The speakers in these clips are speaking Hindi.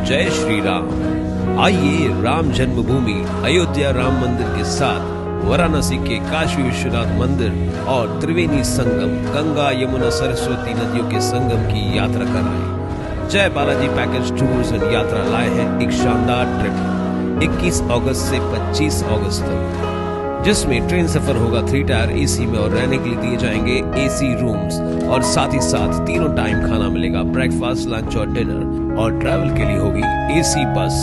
जय श्री राम। आइए राम जन्मभूमि अयोध्या राम मंदिर के साथ वाराणसी के काशी विश्वनाथ मंदिर और त्रिवेणी संगम गंगा यमुना सरस्वती नदियों के संगम की यात्रा कराएं। जय बालाजी पैकेज टूर्स एंड यात्रा लाए हैं एक शानदार ट्रिप 21 अगस्त से 25 अगस्त तक, जिसमें ट्रेन सफर होगा 3 टायर एसी में और रहने के लिए दिए जाएंगे एसी रूम्स और साथ ही साथ तीनों टाइम खाना मिलेगा, ब्रेकफास्ट, लंच और डिनर। और ट्रैवल के लिए होगी एसी बस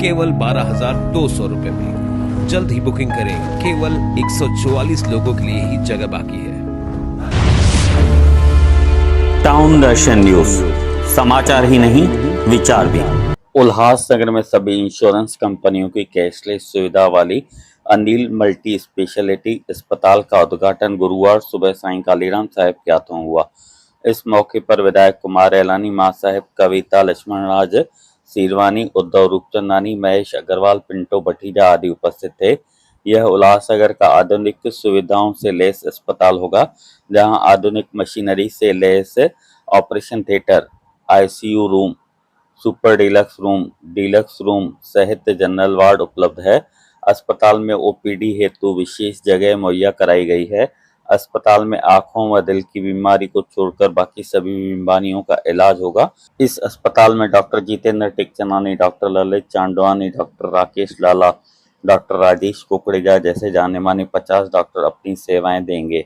केवल 12,200 रुपए में। जल्द ही बुकिंग करें, केवल 144 लोगों के लिए ही जगह बाकी है। टाउन दर्शन न्यूज, समाचार ही नहीं विचार भी। उल्लासनगर में सभी इंश्योरेंस कंपनियों की कैशलेस सुविधा वाली अनिल मल्टी स्पेशलिटी अस्पताल का उद्घाटन गुरुवार सुबह साईं कालीराम साहब के हाथों हुआ। इस मौके पर विधायक कुमार एलानी, मां साहेब, कविता लक्ष्मणराज सीरवानी, उद्धव रूपचंदानी, महेश अग्रवाल, पिंटो भटीजा आदि उपस्थित थे। यह उल्लासनगर का आधुनिक सुविधाओं से लैस अस्पताल होगा, जहां आधुनिक मशीनरी से लैस operation theatre, ICU room, super deluxe room सहित जनरल वार्ड उपलब्ध है। अस्पताल में ओपीडी हेतु विशेष जगह मुहैया कराई गई है। अस्पताल में आंखों व दिल की बीमारी को छोड़कर बाकी सभी बीमारियों का इलाज होगा। इस अस्पताल में doctor Jitendra Tikchandani, doctor Lalit Chandwani, doctor Rakesh Lala, doctor Rajesh Kukreja जैसे जाने माने 50 डॉक्टर अपनी सेवाएं देंगे।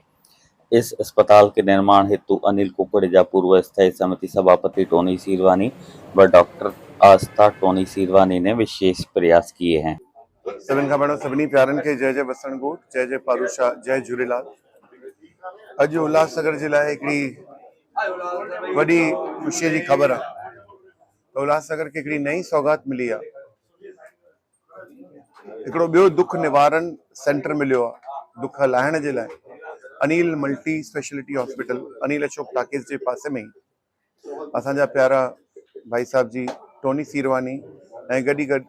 इस अस्पताल के निर्माण हेतु अनिल कुकड़ेजा, पूर्व स्थायी समिति सभापति टोनी सीरवानी व डॉक्टर आस्था टोनी सीरवानी ने विशेष प्रयास किए हैं। सभिनि खां पहिरियों सभिनी प्यारनि खे जय जय बसण गोठ, जय जय पारुषा, जय झूलेलाल। अॼु उल्हासनगर जे लाइ हिकिड़ी वॾी ख़ुशीअ जी ख़बर आहे त उल्हासनगर खे हिकिड़ी नई सौगात मिली आहे। हिकिड़ो ॿियो दुख निवारण सेंटर मिलियो आहे दुख हलाइण जे लाइ। Anil multi speciality hospital, Anil Ashok talkies जे पासे में ई असांजा प्यारा भाई साहब जी टोनी सीरवानी ऐं गॾी गॾु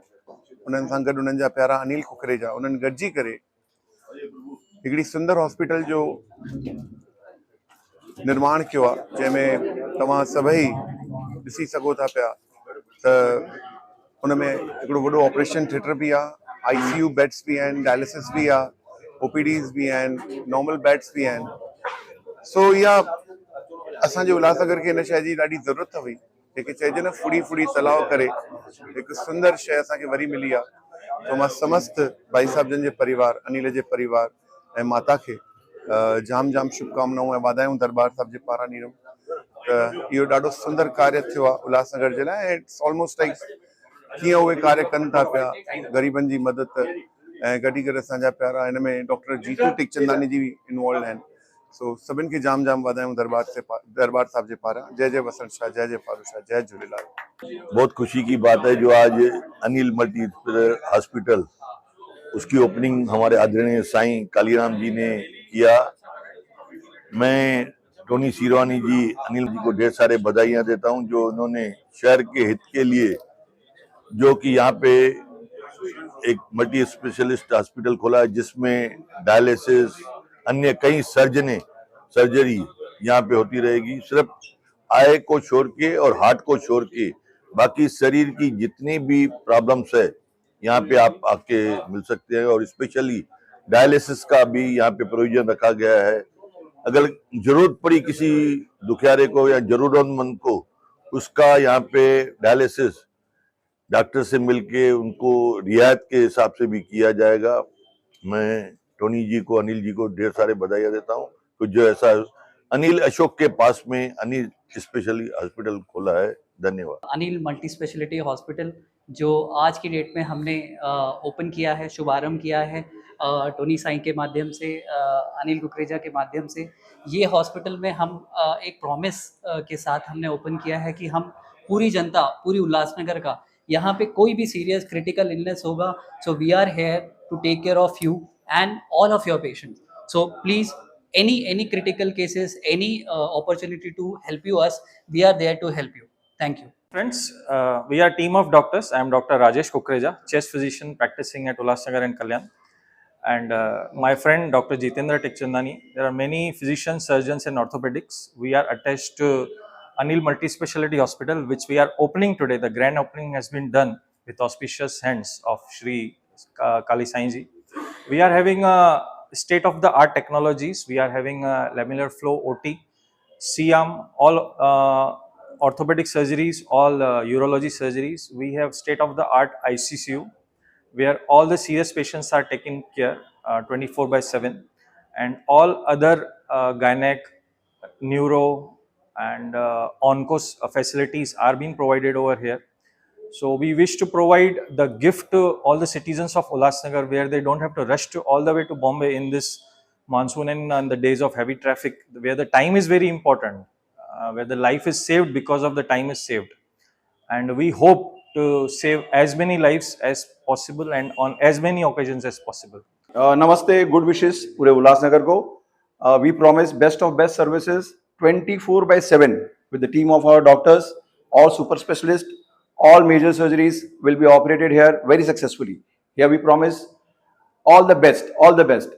उन्हनि सां गॾु उन्हनि जा प्यारा अनिल कुकरेजा, उन्हनि गॾिजी करे हिकिड़ी सुंदर हॉस्पिटल जो निर्माण कयो आहे, जंहिंमें तव्हां सभई ॾिसी सघो था पिया त उनमें हिकिड़ो वॾो ऑपरेशन थिएटर बि आहे, आईसीयू बेड्स बि आहिनि, डायलिसिस बि आहे, ओपीडीज़ बि आहिनि, नॉर्मल बेड्स बि आहिनि। सो इहा असांजे उल्हासनगर खे हिन शइ जी ॾाढी ज़रूरत हुई, जेके चइजे न फुड़ी फुड़ी तलाव करे हिकु सुंदर शइ असांखे वरी मिली आहे। तो मां समस्त भाई साहब जन जे परिवार, अनिल जे परिवार ऐं माता खे जाम जाम शुभकामनाऊं ऐं वाधायूं दरबार साहब जे पारां ॾींदुमि त इहो ॾाढो सुंदर कार्य थियो आहे उल्हासनगर जे लाइ। इट्स ऑलमोस्ट लाइक कीअं उहे कार्य कनि था पिया, ग़रीबनि जी मदद ऐं गॾी गॾु असांजा प्यारा हिन में डॉक्टर जीतू टिकचंदानी जी बि इन्वॉल्व आहिनि। सो सभिनि खे जाम जाम वाधायूं दरबार साहब जे पारां। जय जय वसंत शाह, जय जय पारुषा, जय झूलेलाल। बहुत खुशी की बात है जो आज अनिल मल्टी हॉस्पिटल उसकी ओपनिंग हमारे आदरणीय साईं कालीराम जी ने किया। मैं टोनी सीरवानी जी, अनिल जी को ढेर सारे बधाइयाँ देता हूं जो उन्होंने शहर के हित के लिए, जो कि यहाँ पे एक मल्टी स्पेशलिस्ट हॉस्पिटल खोला है जिसमें डायलिसिस, अन्य कई सर्जरी यहाँ पे होती रहेगी। सिर्फ आय को छोड़ के और हार्ट को छोड़ के बाकी शरीर की जितनी भी प्रॉब्लम्स है यहाँ पे आप आके मिल सकते हैं। और स्पेशली डायलिसिस का भी यहाँ पे प्रोविजन रखा गया है। अगर जरूरत पड़ी किसी दुखियारे को या जरूरतमंद को, उसका यहाँ पे डायलिसिस डॉक्टर से मिलके उनको रियायत के हिसाब से भी किया जाएगा। मैं टोनी जी को, अनिल जी को ढेर सारे बधाइयाँ देता हूँ तो जो ऐसा अनिल अशोक के पास में अनिल स्पेशली हॉस्पिटल खोला है। धन्यवाद। अनिल मल्टी स्पेशलिटी हॉस्पिटल जो आज की डेट में हमने ओपन किया है, शुभारंभ किया है टोनी साईं के माध्यम से, अनिल कुकरेजा के माध्यम से। ये हॉस्पिटल में हम एक प्रॉमिस के साथ हमने ओपन किया है कि हम पूरी जनता, पूरी उल्लासनगर का, यहाँ पे कोई भी सीरियस क्रिटिकल इलनेस होगा, so we are here to take care of you and all of your patients. So please any critical cases, any opportunity to help you us, we are there to help you. Thank you. Friends, we are a team of doctors. I am Dr. Rajesh Kukreja, chest physician practicing at Ulhasnagar and Kalyan. And my friend Dr. Jitendra Tikchandani. There are many physicians, surgeons and orthopedics. We are attached to Anil Multi-Speciality Hospital, which we are opening today. The grand opening has been done with auspicious hands of Shri Kali Sai Ji. We are having state-of-the-art technologies. We are having laminar flow OT, CM, all orthopedic surgeries, all urology surgeries. We have state-of-the-art ICCU, where all the serious patients are taken care 24/7, and all other gynec, neuro, and onco facilities are being provided over here. So we wish to provide the gift to all the citizens of Ulhasnagar, where they don't have to rush to all the way to Bombay in this monsoon and the days of heavy traffic, where the time is very important, where the life is saved because of the time is saved. And we hope to save as many lives as possible and on as many occasions as possible. नमस्ते, गुड विशेस पूरे उल्लासनगर को. We promise best of best services 24/7 with the team of our doctors, all super specialists, all major surgeries will be operated here very successfully. Here we promise all the best,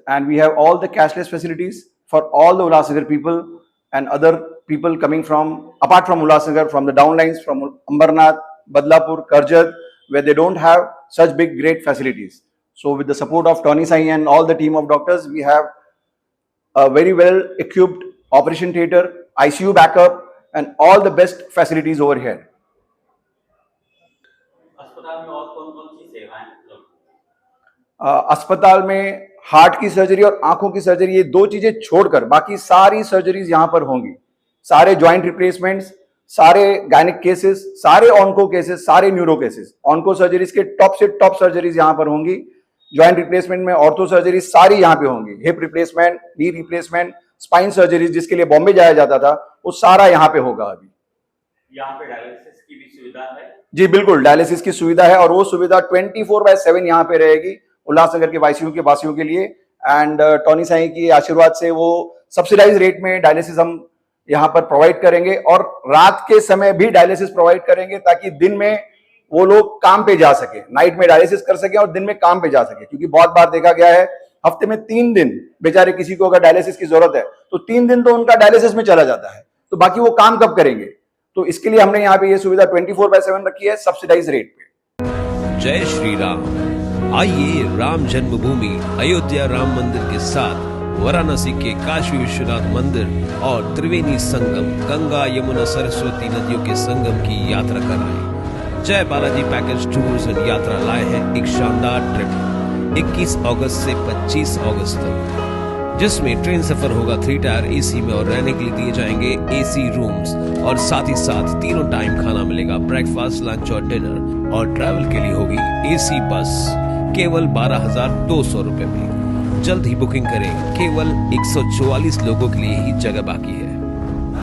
and we have all the cashless facilities for all the Ulhasnagar people and other people coming from apart from Ulhasnagar, from the downlines, from Ambarnath, Badlapur, Karjat, where they don't have such big great facilities. So with the support of Tony Sai and all the team of doctors, we have a very well equipped operation theatre, ICU backup, and all the best facilities over here. अस्पताल में और कौन-कौन सी सेवाएं उपलब्ध अस्पताल में हार्ट की सर्जरी और आंखों की सर्जरी, ये दो चीजें छोड़कर बाकी सारी सर्जरीज यहाँ पर होंगी. सारे जॉइंट रिप्लेसमेंट्स, सारे गायनिक केसेस, सारे ऑन्को केसेस, सारे न्यूरो केसेस, ऑन्को सर्जरीज के टॉप से टॉप सर्जरीज यहाँ पर होंगी. जॉइंट रिप्लेसमेंट में ऑर्थो सर्जरी सारी यहाँ पे होंगी. Hip replacement, knee replacement, spine surgeries जिसके लिए बॉम्बे जाया जाता था, वो सारा यहाँ पे होगा. अभी यहाँ पे डायलिसिस की भी सुविधा है? जी बिल्कुल, डायलिसिस की सुविधा है और वो सुविधा 24/7 यहाँ पे रहेगी उल्लासनगर के वासियों के लिए. एंड टॉनी साई की आशीर्वाद से वो सब्सिडाइज रेट में डायलिसिस हम यहाँ पर प्रोवाइड करेंगे और रात के समय भी डायलिसिस प्रोवाइड करेंगे, ताकि दिन में वो लोग काम पे जा सके, नाइट में डायलिसिस कर सके और दिन में काम पे जा सके. क्योंकि बहुत बार देखा गया है हफ्ते में 3 दिन बेचारे किसी को अगर डायलिसिस की जरूरत है तो 3 दिन तो उनका डायलिसिस में चला जाता है, तो बाकी वो काम कब करेंगे. तो इसके लिए हमने यहाँ पे ये सुविधा 24/7 रखी है सब्सिडाइज रेट पे. जय श्री राम. आइए राम जन्मभूमि अयोध्या राम मंदिर के साथ वाराणसी के काशी विश्वनाथ मंदिर और त्रिवेणी संगम गंगा यमुना सरस्वती नदियों के संगम की यात्रा कराएं. जय बालाजी पैकेज टूर्स एंड यात्रा लाए हैं एक शानदार ट्रिप 21 अगस्त से 25 अगस्त तक, जिसमें ट्रेन सफर होगा 3 टायर एसी में और रहने के लिए दिए जाएंगे एसी रूम्स और साथ ही साथ तीनों टाइम खाना मिलेगा, ब्रेकफास्ट, लंच और डिनर. और ट्रैवल के लिए होगी एसी बस केवल 12,200 रुपए में. जल्द ही बुकिंग करें, केवल 144 लोगों के लिए ही जगह बाकी है.